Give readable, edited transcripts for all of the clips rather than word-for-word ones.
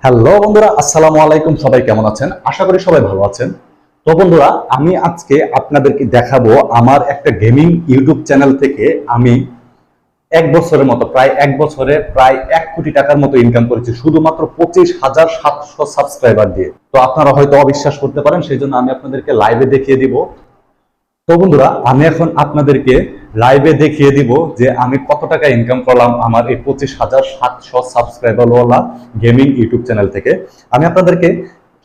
Hello বন্ধুরা, আসসালামু আলাইকুম। সবাই কেমন আছেন? আশা করি সবাই ভালো আছেন। তো বন্ধুরা, আমি আজকে আপনাদেরকে দেখাবো আমার একটা গেমিং ইউটিউব চ্যানেল থেকে আমি এক বছরের মতো প্রায় এক বছরে প্রায় 1 কোটি টাকার মতো ইনকাম করেছি শুধুমাত্র 25,700 সাবস্ক্রাইবার দিয়ে। তো আপনারা হয়তো অবিশ্বাস করতে পারেন, সেই জন্য আমি আপনাদেরকে লাইভে দেখিয়ে দিব। তো বন্ধুরা, আমি এখন আপনাদেরকে লাইভে দেখিয়ে দিব যে আমি কত টাকা ইনকাম করলাম আমার এই 25,700 সাবস্ক্রাইবারওয়ালা গেমিং ইউটিউব চ্যানেল থেকে। আমি আপনাদেরকে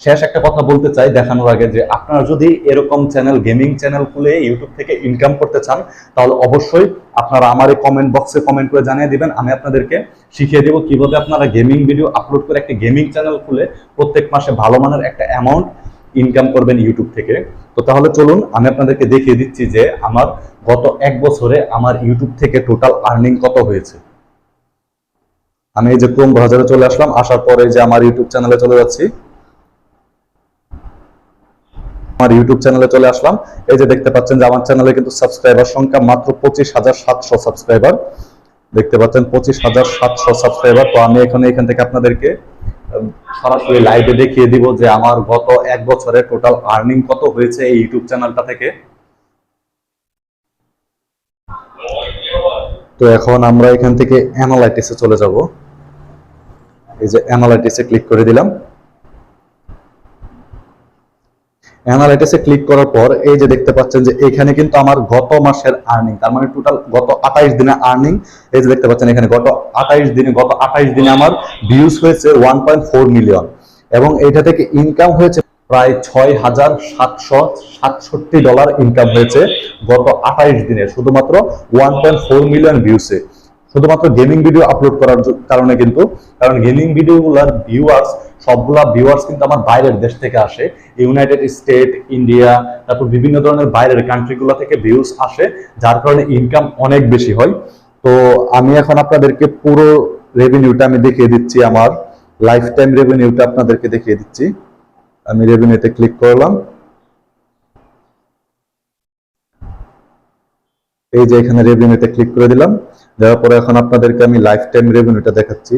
শেষ একটা কথা বলতে চাই দেখানোর আগে, যে আপনারা যদি এরকম চ্যানেল গেমিং চ্যানেল খুলে ইউটিউব থেকে ইনকাম করতে চান, তাহলে অবশ্যই আপনারা আমার এই কমেন্ট বক্সে কমেন্ট করে জানিয়ে দিবেন। আমি আপনাদেরকে শিখিয়ে দেবো কিভাবে আপনারা গেমিং ভিডিও আপলোড করে একটা গেমিং চ্যানেল খুলে প্রত্যেক মাসে ভালো মানের একটা অ্যামাউন্ট ইনকাম করবেন ইউটিউব থেকে। তো তাহলে চলুন আমি আপনাদেরকে দেখিয়ে দিচ্ছি যে আমার গত এক বছরে আমার ইউটিউব থেকে টোটাল আর্নিং কত হয়েছে। আমি এই যে ক্রোম ব্রাউজারে চলে আসলাম, আসার পরে যে আমার ইউটিউব চ্যানেলে চলে যাচ্ছি। আমার ইউটিউব চ্যানেলে চলে আসলাম। এই যে দেখতে পাচ্ছেন যে আমার চ্যানেলে কিন্তু সাবস্ক্রাইবার সংখ্যা মাত্র 25,700 সাবস্ক্রাইবার। দেখতে পাচ্ছেন 25,700 সাবস্ক্রাইবার। তো আমি এখান থেকে আপনাদেরকে সরাসরি লাইভে দেখিয়ে দিব যে আমার গত এক বছরে টোটাল আর্নিং কত হয়েছে এই ইউটিউব চ্যানেলটা থেকে। তো এখন আমরা এখান থেকে অ্যানালাইটিক্সে চলে যাব। এই যে অ্যানালাইটিক্সে ক্লিক করে দিলাম। অ্যানালাইটিক্সে ক্লিক করার পর এই যে দেখতে পাচ্ছেন যে এখানে কিন্তু আমার গত মাসের আর্নিং, তার মানে টোটাল গত 28 দিনে আর্নিং। এই যে দেখতে পাচ্ছেন এখানে গত 28 দিনে আমার ভিউজ হয়েছে 1.4 মিলিয়ন, এবং এটা থেকে ইনকাম হয়েছে প্রায় $6,767 ইনকাম হয়েছে গত 28 দিনে, শুধুমাত্র 1.4 মিলিয়ন ভিউসে, শুধুমাত্র গেমিং ভিডিও আপলোড করার কারণে। কিন্তু কারণ গেমিং ভিডিওগুলোর সবগুলা ভিউয়ার্স কিন্তু আমার বাইরের দেশ থেকে আসে, ইউনাইটেড স্টেট, ইন্ডিয়া, তারপর বিভিন্ন ধরনের বাইরের কান্ট্রিগুলো থেকে ভিউজ আসে, যার কারণে ইনকাম অনেক বেশি হয়। তো আমি এখন আপনাদেরকে পুরো রেভিনিউটা আমি দেখিয়ে দিচ্ছি, আমার লাইফ টাইম রেভিনিউটা আপনাদেরকে দেখিয়ে দিচ্ছি। আমি রেভিনিউতে ক্লিক করলাম। এই যে এখানে রেভিনিউতে ক্লিক করে দিলাম, দেওয়ার পরে এখন আপনাদেরকে আমি লাইফ টাইম রেভিনিউটা দেখাচ্ছি।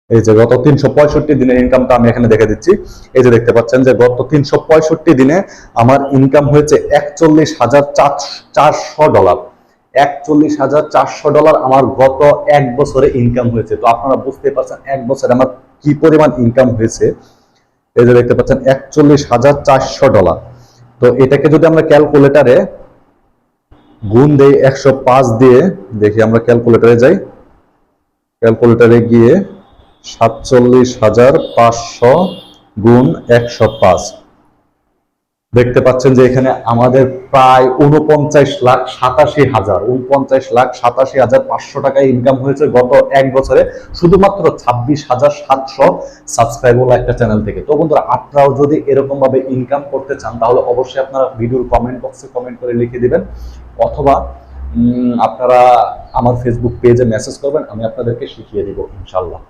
এই যে গত 365 দিনের ইনকামটা আমি এখানে দেখে দিচ্ছি। এই যে দেখতে পাচ্ছেন যে গত 365 দিনে আমার ইনকাম হয়েছে $41,400। $41,400 আমার গত এক বছরে ইনকাম হয়েছে। তো আপনারা বুঝতে পারছেন এক বছরে আমার কি পরিমাণ ইনকাম হয়েছে। এই যে দেখতে পাচ্ছেন $41,400। তো এটাকে যদি আমরা ক্যালকুলেটারে গুণ দেই 105 দিয়ে, দেখি আমরা ক্যালকুলেটারে যাই, ক্যালকুলেটারে গিয়ে 47,500 গুণ 105, দেখতে পাচ্ছেন যে এখানে আমাদের প্রায় 49,87,500 টাকা ইনকাম হয়েছে গত এক বছরে, শুধুমাত্র 26,700 সাবস্ক্রাইবার একটা চ্যানেল থেকে। তো বন্ধুরা, আপনারাও যদি এরকম ভাবে ইনকাম করতে চান, তাহলে অবশ্যই আপনারা ভিডিওর কমেন্ট বক্সে কমেন্ট করে লিখে দিবেন, অথবা আপনারা আমার ফেসবুক পেজে মেসেজ করবেন, আমি আপনাদেরকে শিখিয়ে দিব ইনশাল্লাহ।